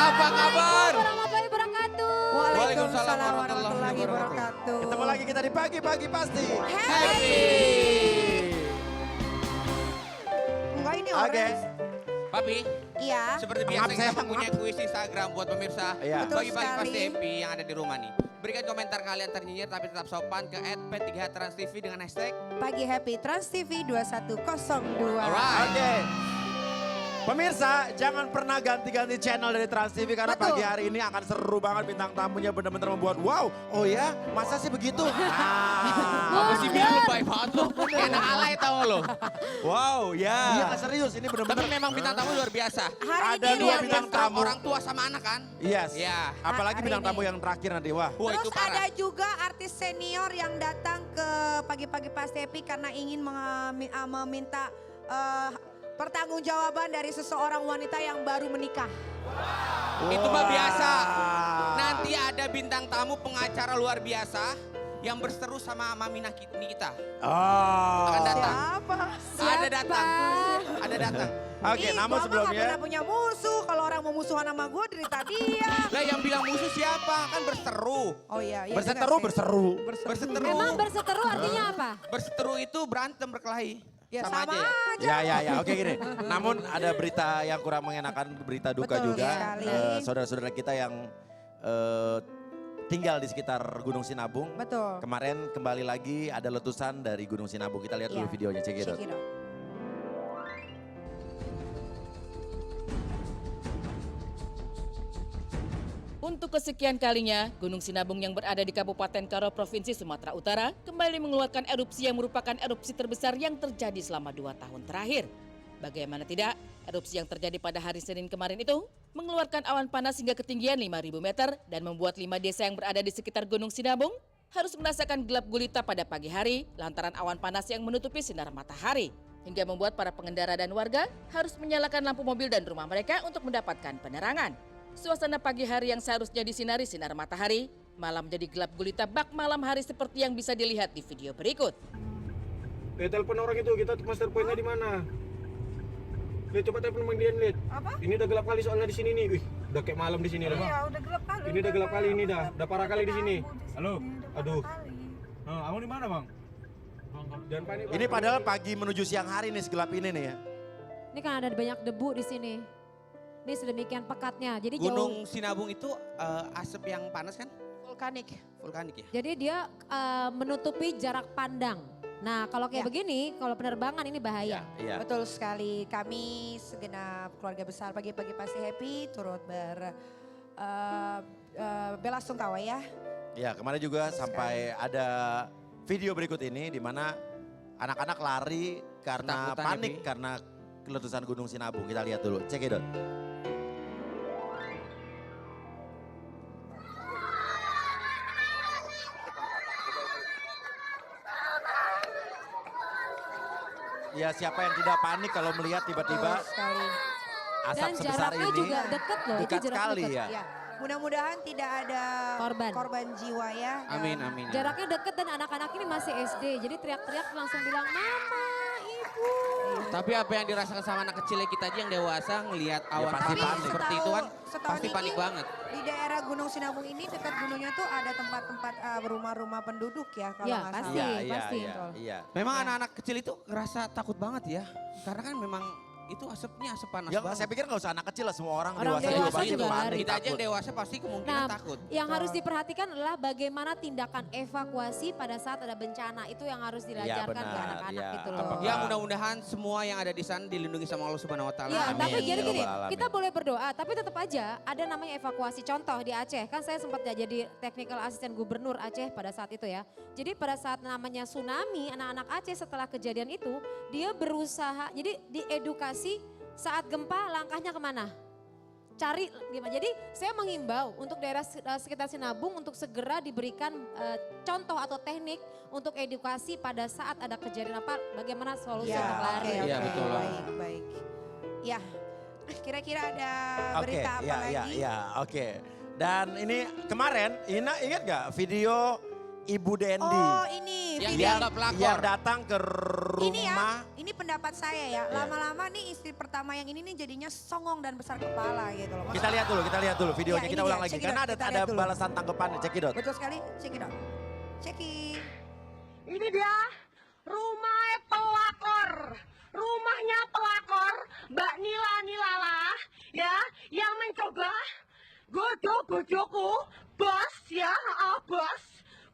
Apa kabar? Warahmatullahi wabarakatuh. Waalaikumsalam warahmatullahi wabarakatuh. Ketemu lagi kita di pagi-pagi pasti. Happy. Enggak ini Oke. orange. Papi, Iya. seperti Maaf, biasa saya kita punya kuis Instagram buat pemirsa. Iya. Betul Pagi-pagi sekali. pasti happy yang ada di rumah nih. Berikan komentar kalian ternyinyir tapi tetap sopan ke @p3 Trans TV dengan hashtag. Pagi Happy Trans TV 2102. Alright. Oke. Pemirsa, jangan pernah ganti-ganti channel dari Trans TV karena Betul. pagi hari ini akan seru banget, bintang tamunya benar-benar membuat wow. Oh ya, masa sih begitu? Apa sih biar lu baik banget lu? Enak alay tau lo. Wow, ya. Iya, serius ini Tapi benar-benar. memang bintang tamu luar biasa. Hari Ada ini dua luar bintang biasa. tamu. Orang tua sama anak kan? Yes. Iya. Apalagi Hari bintang ini. tamu yang terakhir nanti, wah. Wah itu Terus parah. ada juga artis senior yang datang ke pagi-pagi pasti happy karena ingin meminta pertanggungjawaban dari seseorang wanita yang baru menikah. Itu mah biasa. Nanti ada bintang tamu pengacara luar biasa yang berseteru sama mami kita. Oh. Akan datang. Siapa? Ada datang. Ada datang. Oke, Ih, namun gua mah sebelumnya. gak pernah punya musuh. Kalau orang mau musuhan sama gue derita dia. Lah yang bilang musuh siapa? Kan berseteru. Oh iya. iya Berseteru, juga sih. berseru. Berseteru. Emang berseteru artinya apa? Berseteru itu berantem berkelahi. Ya sama, sama aja. aja. Ya, oke gini. Namun ada berita yang kurang mengenakan, berita duka Betul juga. sekali. Saudara-saudara kita yang tinggal di sekitar Gunung Sinabung. Betul. Kemarin kembali lagi ada letusan dari Gunung Sinabung. Kita lihat dulu Iya. videonya, cek it out. Check it out. Untuk kesekian kalinya, Gunung Sinabung yang berada di Kabupaten Karo, Provinsi Sumatera Utara kembali mengeluarkan erupsi yang merupakan erupsi terbesar yang terjadi selama 2 tahun terakhir. Bagaimana tidak, erupsi yang terjadi pada hari Senin kemarin itu mengeluarkan awan panas hingga ketinggian 5.000 meter dan membuat 5 desa yang berada di sekitar Gunung Sinabung harus merasakan gelap gulita pada pagi hari lantaran awan panas yang menutupi sinar matahari. Hingga membuat para pengendara dan warga harus menyalakan lampu mobil dan rumah mereka untuk mendapatkan penerangan. Suasana pagi hari yang seharusnya disinari sinar matahari, malam menjadi gelap gulita bak malam hari seperti yang bisa dilihat di video berikut. Telepon orang itu, kita master point-nya di mana? Lihat, coba telepon Bang Dian, lihat. Apa? Ini udah gelap kali soalnya di sini nih. Wih, udah kayak malam di sini dah. Iya udah gelap kali. Ini udah gelap kali ini dah. Udah parah kali di sini. Halo, Aduh. kamu di mana bang? Jangan panik. Bang. Ini padahal pagi menuju siang hari nih, segelap ini nih ya. Ini kan ada banyak debu di sini. Ini sedemikian pekatnya. Jadi Gunung Sinabung itu asap yang panas kan? Vulkanik. Vulkanik ya? jadi dia menutupi jarak pandang. Nah kalau kayak Ya. begini, kalau penerbangan ini bahaya. Iya. Betul sekali. Kami segenap keluarga besar pagi-pagi pasti happy turut belasungkawa ya. Ya, kemarin juga sampai ada video berikut ini di mana anak-anak lari karena Ketakutan ya, panik Bi? karena letusan Gunung Sinabung. Kita lihat dulu, cek it out. Ya, siapa yang tidak panik kalau melihat tiba-tiba Betul sekali. asap Dan sebesar jaraknya ini. juga deket loh. Dekat itu jaraknya sekali deket. ya. Ya, mudah-mudahan tidak ada Korban. jiwa ya. Dan Amin, amin. Jaraknya deket dan anak-anak ini masih SD. Jadi teriak-teriak langsung bilang, Mama, Ibu. Tapi apa yang dirasakan sama anak kecilnya kita aja yang dewasa ngelihat awan pasti panas panik. seperti itu kan Setahun pasti ini panik banget. Di daerah Gunung Sinabung ini dekat gunungnya tuh ada tempat-tempat rumah-rumah penduduk ya kalau Ya, nggak pasti. salah. Iya, pasti. iya. Memang anak-anak kecil itu ngerasa takut banget ya. Karena kan memang itu asapnya asap panas Ya, banget. saya pikir nggak usah anak kecil lah, semua orang, Orang dewasa, dewasa pasti juga panik, lari. Kita aja yang takut. dewasa pasti kemungkinan Nah, takut. yang harus diperhatikan adalah bagaimana tindakan evakuasi pada saat ada bencana. Itu yang harus diajarkan ke benar, anak-anak ya. gitu loh. Apakah- Ya mudah-mudahan semua yang ada di sana dilindungi sama Allah Subhanahu wa taala. Ya, Amin. tapi jadi Ya gini, Rabbal alamin. kita boleh berdoa, tapi tetap aja ada namanya evakuasi. Contoh di Aceh, kan saya sempat ya jadi technical assistant gubernur Aceh pada saat itu ya. Jadi pada saat namanya tsunami, anak-anak Aceh setelah kejadian itu, dia berusaha, jadi diedukasi saat gempa langkahnya kemana? Cari gimana. Jadi saya menghimbau untuk daerah sekitar Sinabung untuk segera diberikan contoh atau teknik untuk edukasi pada saat ada kejadian apa, bagaimana solusi untuk lari. oke, Iya, oke, betul. baik. Ya, kira-kira ada Oke, berita apa ya, lagi? oke. Dan ini kemarin, Ina ingat gak video Ibu Dendi? Oh ini Yang video. dianggap pelakor. Yang datang ke Ini ya, rumah. ini pendapat saya ya. Lama-lama nih istri pertama yang ini nih jadinya songong dan besar kepala gitu loh. Kita lihat dulu videonya, Ya, kita ini ulang dia, lagi. check it Karena out, kita ada lihat dulu. balasan tanggapannya, cekidot. Betul sekali, cekidot. Ceki. Ini dia rumah pelakor. Rumahnya pelakor Mbak Nila Nilala ya, yang mencoba godo bojoku, bos ya, bos.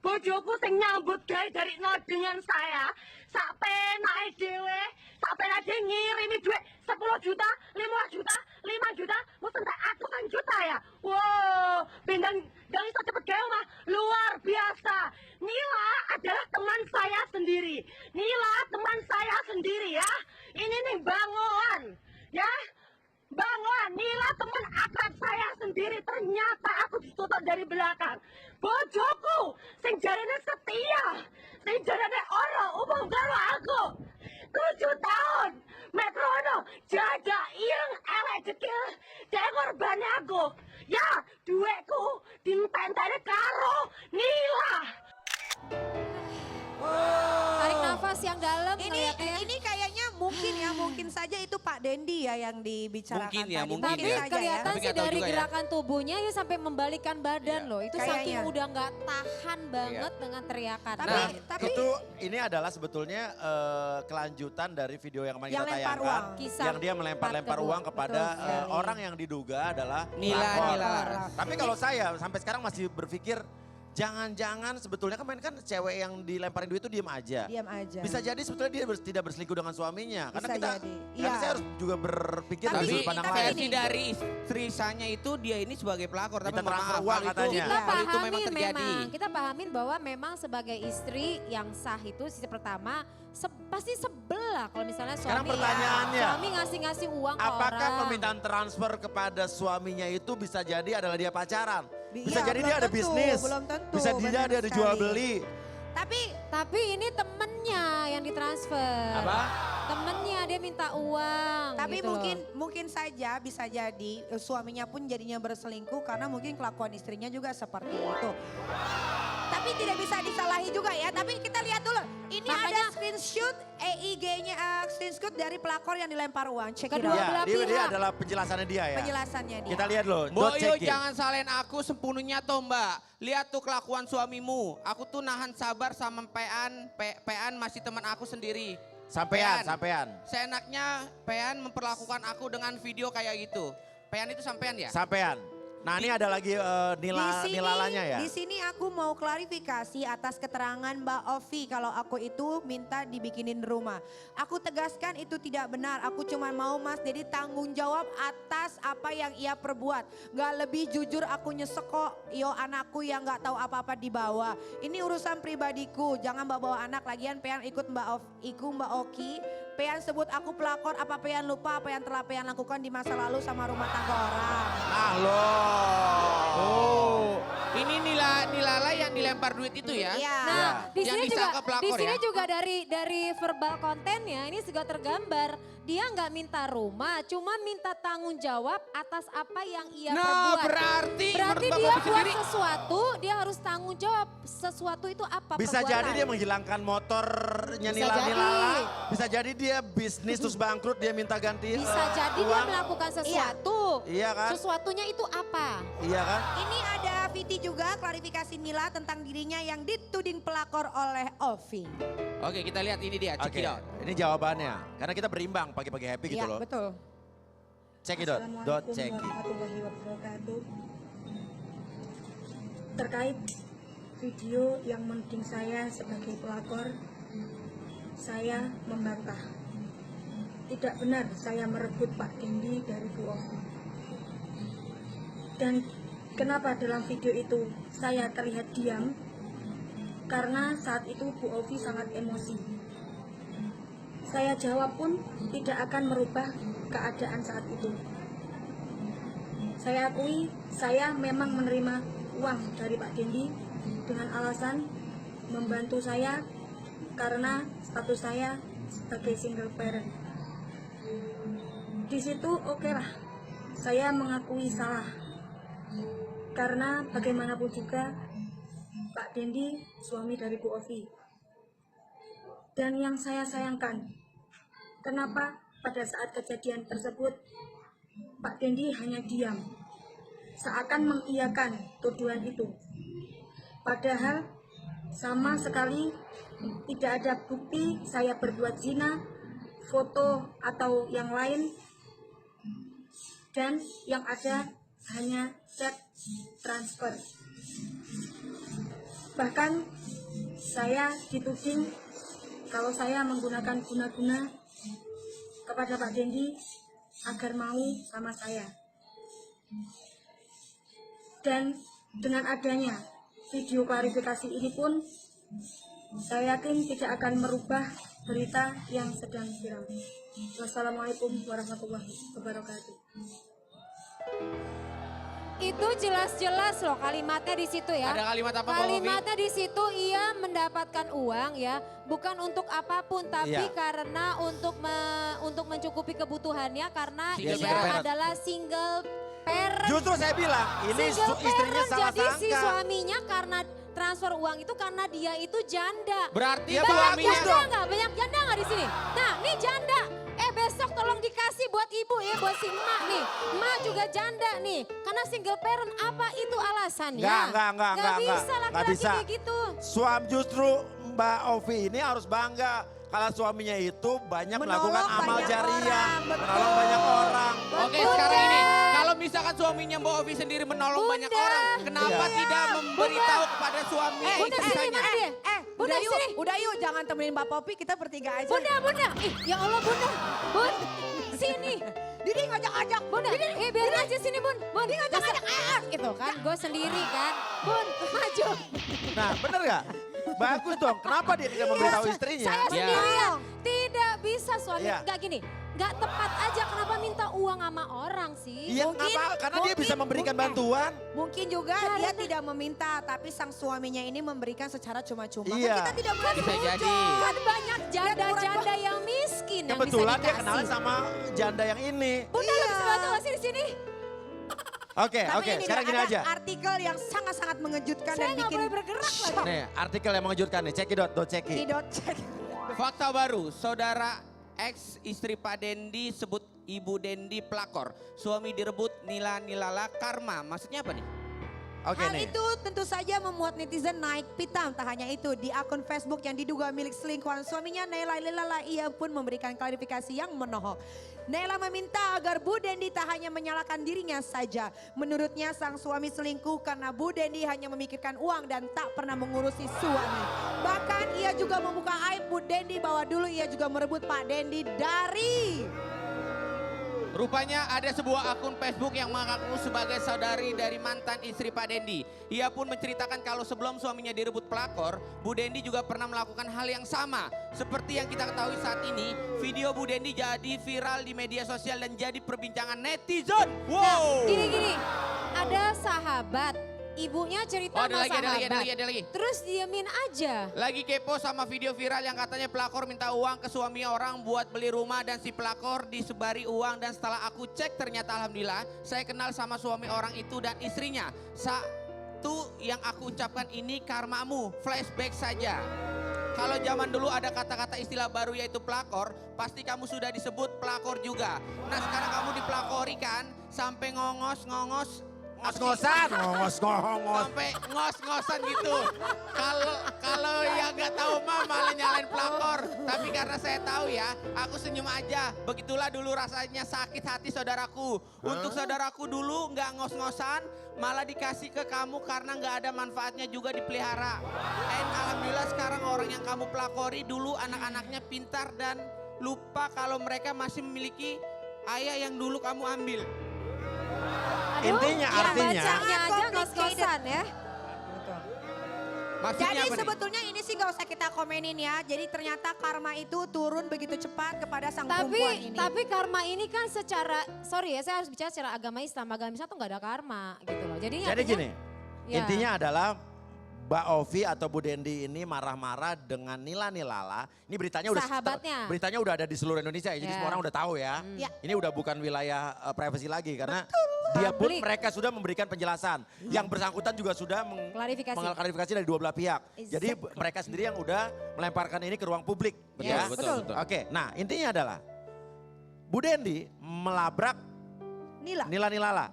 Bojoku sing nyambut gawe dari nol dengan saya. Sampai naik dewe, sampai nanti ngirimi duit 10 juta, 15 juta, 5 juta, mau sampai atusan juta ya. Wow, bintang yang bisa cepet gawe mah luar biasa. Nila adalah teman saya sendiri. Nila teman saya sendiri ya. Ini nih bangun ya. Bangun, Nila teman akrab saya sendiri. Ternyata aku ditutup dari belakang. Bojoku, sing jarene setia, sing jarene ora umum karo aku. 7 tahun, Metrono jaga ireng elek jekil, dia korban aku. Ya, duitku dintenteni karo Nila. Tarik nafas yang dalam ngeliatnya. Ini kayaknya mungkin saja itu Pak Dendi ya yang dibicarakan Mungkin ya, tadi. mungkin Tapi ya. saja kelihatan Tapi sih nggak tahu dari juga ya. gerakan tubuhnya ya sampai membalikan badan loh. Itu Kayaknya. saking udah nggak tahan banget dengan teriakan. Tapi Itu ini adalah sebetulnya kelanjutan dari video yang kemarin Yang kita lempar tayangkan. uang. Kisah Yang dia melempar-lempar part kedua. uang kepada Betul sekali. orang yang diduga adalah Nila pelakor. Laras. Tapi kalau saya sampai sekarang masih berpikir jangan-jangan sebetulnya kemarin kan cewek yang dilemparin duit itu diem aja. diam aja. Bisa jadi sebetulnya dia tidak berselingkuh dengan suaminya. Karena Bisa kita, jadi. karena Iya. saya harus juga berpikir Tapi- dari Tapi sudut pandang tapi lain. versi dari istri saya itu dia ini sebagai pelakor. Tapi Minta mohon transfer maaf, uang hal itu- katanya. Kita Iya. hal itu memang pahamin terjadi. kita pahamin bahwa memang sebagai istri yang sah itu sisi pertama pasti sebel lah kalau misalnya Sekarang suami pertanyaannya, suami ngasih uang ke Apakah orang. permintaan transfer kepada suaminya itu bisa jadi adalah dia pacaran? Bisa Iya, jadi belum dia ada tentu, bisnis. belum tentu, Bisa dia benar ada jual sekali. beli. Tapi ini temennya yang ditransfer. Apa? Temennya dia minta uang. Tapi gitu loh. mungkin saja bisa jadi suaminya pun jadinya berselingkuh karena mungkin kelakuan istrinya juga seperti itu. Tapi tidak bisa disalahi juga ya. Tapi kita lihat dulu. Ini Makanya- ada screenshot EIG-nya, screenshot dari pelakor yang dilempar uang. Cek it Kedua out. Ya, belah dia pihak. adalah penjelasannya dia ya. Penjelasannya dia. Kita lihat loh, Mbok yo check it. jangan salahin aku sepenuhnya toh mbak. Lihat tuh kelakuan suamimu. Aku tuh nahan sabar sama Pean masih teman aku sendiri. Sampean. Seenaknya Pean memperlakukan aku dengan video kayak gitu. Pean itu sampean ya? Sampean. Nah ini ada lagi nilalanya ya. Di sini aku mau klarifikasi atas keterangan Mbak Ovi kalau aku itu minta dibikinin rumah. Aku tegaskan itu tidak benar. Aku cuma mau Mas Dedi tanggung jawab atas apa yang ia perbuat. Gak lebih jujur aku nyesek kok. Yo anakku yang gak tahu apa-apa di bawah. Ini urusan pribadiku. Jangan bawa anak lagian Pean ikut Mbak Oki. Pean sebut aku pelakor. Apa Pean lupa apa yang telah Pean lakukan di masa lalu sama rumah tangga orang. Nah loh. Oh, ini Nilala yang dilempar duit itu ya? Iya. Nah, di Yang sini juga disangka pelakor di sini ya? juga dari verbal kontennya ini juga tergambar dia nggak minta rumah, cuma minta tanggung jawab atas apa yang ia Nah, perbuat. berarti menurut dia Bapak buat sendiri- sesuatu, dia harus tanggung jawab sesuatu itu apa Bisa perbuatan. jadi dia menghilangkan motornya Bisa jadi. Nilala. Bisa jadi dia bisnis terus bangkrut dia minta ganti Bisa jadi dia uang. melakukan sesuatu. Iya kan? Sesuatunya itu apa? Iya kan? Ini ada Viti juga klarifikasi Nila tentang dirinya yang dituding pelakor oleh Ovi. Oke kita lihat ini dia, check Oke, it out. ini jawabannya. Karena kita berimbang pagi-pagi happy gitu Iya loh. betul. Check it out, dot check it. warahmatullahi wabarakatuh. Terkait video yang menuding saya sebagai pelakor, saya membantah. Tidak benar saya merebut Pak Dendi dari Bu Ovi. Dan kenapa dalam video itu saya terlihat diam? Karena saat itu Bu Ovi sangat emosi. Saya jawab pun tidak akan merubah keadaan saat itu. Saya akui saya memang menerima uang dari Pak Dendi dengan alasan membantu saya karena status saya sebagai single parent. Di situ oke lah, saya mengakui salah. Karena bagaimanapun juga Pak Dendi suami dari Bu Ovi. Dan yang saya sayangkan, kenapa pada saat kejadian tersebut Pak Dendi hanya diam, seakan mengiyakan tuduhan itu. Padahal sama sekali tidak ada bukti saya berbuat zina, foto atau yang lain, dan yang ada hanya chat transfer. Bahkan saya dituding kalau saya menggunakan guna-guna kepada Pak Dendi agar mau sama saya. Dan dengan adanya video klarifikasi ini pun, saya yakin tidak akan merubah berita yang sedang viral. Wassalamualaikum warahmatullahi wabarakatuh. Itu jelas-jelas loh kalimatnya di situ ya. Ada kalimat apa, Mbak Ovi? Kalimatnya di situ ia mendapatkan uang ya, bukan untuk apapun tapi Iya. karena untuk mencukupi kebutuhannya karena Single ia parent. adalah single parent. Justru saya bilang ini Single istrinya parent, salah jadi si sangka. suaminya karena transfer uang itu karena dia itu janda. Berarti Ya, Banyak suaminya janda nggak? Banyak janda nggak di sini? Nah, nih janda. Besok tolong dikasih buat ibu ya, buat si emak nih. Emak juga janda nih. Karena single parent, apa itu alasannya? Enggak, Nggak bisa enggak laki-laki bisa. kayak gitu. Justru Mbak Ovi ini harus bangga. Kalau suaminya itu banyak Menolong melakukan amal banyak jariah. orang, betul. Menolong banyak orang. Oke, Bunda. sekarang ini kalau misalkan suaminya Mbak Ovi sendiri menolong Bunda. banyak orang, kenapa Iya. tidak memberitahu kepada suami Bunda, sini sisanya? mana dia? Bunda, Udah yuk, sini. udah yuk, jangan temenin Mbak Popi, kita bertiga aja. Bunda. Ih, ya Allah Bunda. Bun, sini. Didi ngajak-ngajak. Bunda, biarin aja sini Bun. Bun, ngajak-ngajak. Gitu kan, gue sendiri kan. Bun, maju. Nah bener gak? Bagus dong, kenapa dia tidak memberitahu istrinya? Saya Ya. sendirian. Tidak bisa suami, Iya. nggak gini. Nggak tepat aja kenapa minta uang sama orang sih. Iya, karena dia bisa memberikan bantuan. Mungkin juga Karena- dia tidak meminta, tapi sang suaminya ini memberikan secara cuma-cuma. Iya. Kan kita tidak boleh Bisa setuju. jadi. Kan banyak janda-janda yang miskin yang Kebetulan bisa dia dikasih. kenalan sama janda yang ini. Bunda lo bisa bantu nggak sih di sini? Oke, Tapi ini sekarang dia, gini ada aja. artikel yang sangat-sangat mengejutkan Saya dan nggak bikin boleh bergerak lagi. Nih, artikel yang mengejutkan nih, cekidot.ceki. Tidot cek. Fakta baru, saudara ex istri Pak Dendi sebut Ibu Dendi pelakor. Suami direbut nila-nilala karma. Maksudnya apa nih? Oke Hal nih. itu tentu saja membuat netizen naik pitam. Tak hanya itu, di akun Facebook yang diduga milik selingkuhan suaminya Naila Lilala, ia pun memberikan klarifikasi yang menohok. Naila meminta agar Bu Dendi tak hanya menyalahkan dirinya saja. Menurutnya sang suami selingkuh karena Bu Dendi hanya memikirkan uang dan tak pernah mengurusi suami. Bahkan ia juga membuka aib Bu Dendi bahwa dulu ia juga merebut Pak Dendi dari... Rupanya ada sebuah akun Facebook yang mengaku sebagai saudari dari mantan istri Pak Dendi. Ia pun menceritakan kalau sebelum suaminya direbut pelakor, Bu Dendi juga pernah melakukan hal yang sama. Seperti yang kita ketahui saat ini, video Bu Dendi jadi viral di media sosial dan jadi perbincangan netizen. Wow! Gini, ada sahabat, ibunya cerita Oh, ada sama lagi, ada lagi, sahabat. ada lagi. Terus diemin aja. Lagi kepo sama video viral yang katanya pelakor minta uang ke suami orang buat beli rumah dan si pelakor disebari uang, dan setelah aku cek ternyata alhamdulillah saya kenal sama suami orang itu dan istrinya. Satu yang aku ucapkan ini karmamu, flashback saja. Kalau zaman dulu ada kata-kata istilah baru yaitu pelakor, pasti kamu sudah disebut pelakor juga. Nah sekarang kamu dipelakori kan, sampai ngongos-ngongos. Ngos-ngosan, ngongos-ngongos. Sampai ngos-ngosan gitu. Kalau yang nggak tahu mah malah nyalain pelakor. Tapi karena saya tahu ya, aku senyum aja. Begitulah dulu rasanya sakit hati saudaraku. Untuk saudaraku dulu nggak ngos-ngosan, malah dikasih ke kamu karena nggak ada manfaatnya juga dipelihara. Dan alhamdulillah sekarang orang yang kamu pelakori dulu anak-anaknya pintar dan lupa kalau mereka masih memiliki ayah yang dulu kamu ambil. Intinya, artinya. Bacanya aja Complicated. ngos-ngosan ya. Maksudnya Jadi apa nih? sebetulnya ini sih gak usah kita komenin ya. Jadi ternyata karma itu turun begitu cepat kepada sang perempuan ini. Tapi karma ini kan secara, sorry ya saya harus bicara secara agama Islam. Agama Islam tuh gak ada karma gitu loh. Jadi Gini, ya. intinya adalah Mbak Ovi atau Bu Dendi ini marah-marah dengan Nila-Nilala. Ini beritanya Sahabatnya. udah ada di seluruh Indonesia ya. Jadi Ya. semua orang udah tahu ya. Ya. Ini udah bukan wilayah privasi lagi karena dia pun Publik. mereka sudah memberikan penjelasan. Yang bersangkutan juga sudah Klarifikasi. mengklarifikasi dari dua belah pihak. Jadi Exactly. mereka sendiri yang udah melemparkan ini ke ruang publik. Betul Yes, ya? betul. Oke, nah intinya adalah Bu Dendi melabrak Nila. Nila Nilala.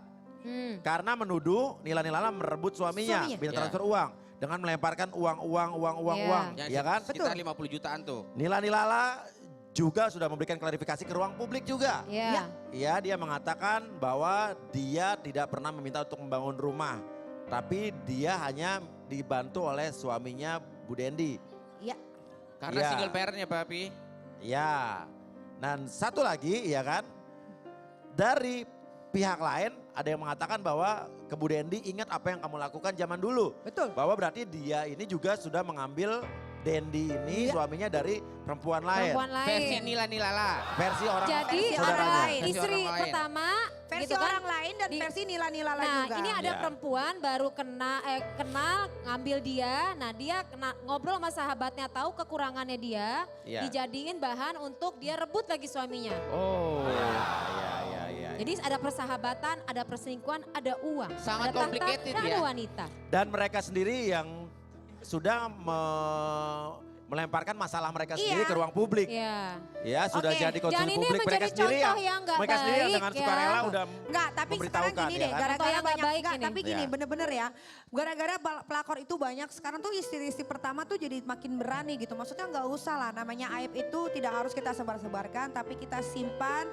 Hmm. Karena menuduh Nila Nilala merebut suaminya, Suaminya. minta Ya. transfer uang. Dengan melemparkan uang, Iya. ya kan? Sekitar 50 jutaan tuh. Nila Nilala juga sudah memberikan klarifikasi ke ruang publik juga. Ya. Ya, dia mengatakan bahwa dia tidak pernah meminta untuk membangun rumah. Tapi dia hanya dibantu oleh suaminya Bu Dendi. Ya. Karena Iya. single parentnya Papi. Ya, dan satu lagi ya kan, dari pihak lain ada yang mengatakan bahwa ke Bu Dendi ingat apa yang kamu lakukan zaman dulu. Betul. Bahwa berarti dia ini juga sudah mengambil Dendi ini Iya. suaminya dari perempuan lain. Perempuan Versi lain. Nila Nilala. Versi orang Jadi Versi ada orang lain. Versi istri orang lain. pertama Versi gitu kan. orang lain dan Di- versi Nila-Nilala Nah juga. ini ada Ya. perempuan baru kenal ngambil dia. Nah dia ngobrol sama sahabatnya tahu kekurangannya dia. Ya. Dijadiin bahan untuk dia rebut lagi suaminya. Oh. Ya. Jadi ada persahabatan, ada perselingkuhan, ada uang. Sangat ada tahta, complicated dan ya. ada wanita. Dan mereka sendiri yang sudah melemparkan masalah mereka sendiri Iya. ke ruang publik. Iya. Ya sudah Oke. jadi konsumsi Dan ini publik. menjadi Mereka sendiri contoh yang nggak mereka sendiri yang baik dengan ya. sukarela udah Enggak, tapi sekarang memberitahukan, gini ya deh, kan? gara-gara Contoh yang nggak banyak, baik enggak, ini. tapi gini Ya. bener-bener ya, gara-gara pelakor itu banyak, sekarang tuh istri-istri pertama tuh jadi makin berani gitu. Maksudnya nggak usah lah, namanya aib itu tidak harus kita sebar-sebarkan, tapi kita simpan,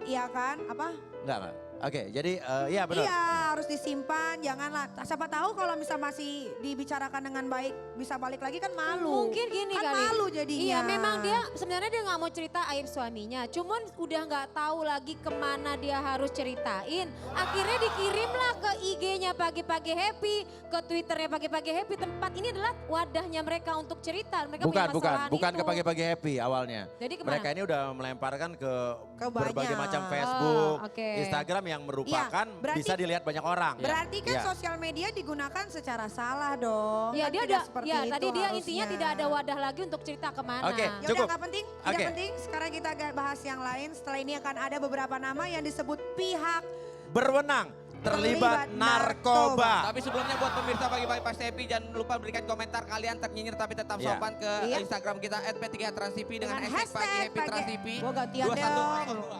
iya kan, apa? Enggak. Oke, jadi iya benar. Iya harus disimpan, janganlah. Siapa tahu kalau misal masih dibicarakan dengan baik, bisa balik lagi kan malu. Mungkin gini kan kali. malu jadinya. Iya memang dia sebenarnya dia nggak mau cerita aib suaminya. Cuman udah nggak tahu lagi kemana dia harus ceritain. Akhirnya dikirimlah ke IG-nya pagi-pagi happy. Ke Twitternya pagi-pagi happy. Tempat ini adalah wadahnya mereka untuk cerita. Mereka punya masalahan Bukan itu. ke pagi-pagi happy awalnya. Jadi kemana? Mereka ini udah melemparkan ke berbagai banyak. macam Facebook, Oh, oke. Instagram yang merupakan Iya, berarti- bisa dilihat banyak orang. Berarti kan Iya. sosial media digunakan secara salah dong. Ya Kan dia tidak ada, seperti ya itu tadi dia intinya harusnya. tidak ada wadah lagi untuk cerita kemana. Oke. Ya udah Cukup. nggak penting, tidak Oke. penting. Sekarang kita agak bahas yang lain. Setelah ini akan ada beberapa nama yang disebut pihak Berwenang terlibat narkoba. Tapi sebelumnya buat pemirsa pagi-pagi Pasti Happy jangan lupa berikan komentar kalian ternyinyir tapi tetap Iya. sopan ke Iya. Instagram kita @p3transtv dengan Dengan hashtag pagi hashtag happy pagi- transtv. Gua gantian 2102.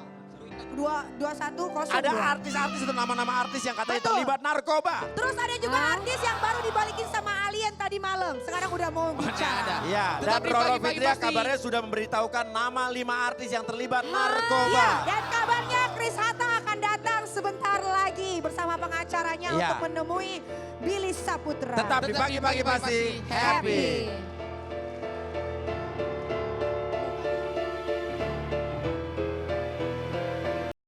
2102. Ada artis-artis atau nama-nama artis yang katanya Betul. terlibat narkoba. Terus ada juga artis yang baru dibalikin sama alien tadi malam. Sekarang udah mau bicara. ada. Iya, dan Tetapi Roro pagi-pagi Fitria pasti- kabarnya sudah memberitahukan nama 5 artis yang terlibat narkoba. Iya, dan kabarnya Chris Hatta akan datang sebentar lagi bersama pengacaranya Iya. untuk menemui Billy Saputra. Tetap di pagi-pagi pasti happy. Happy.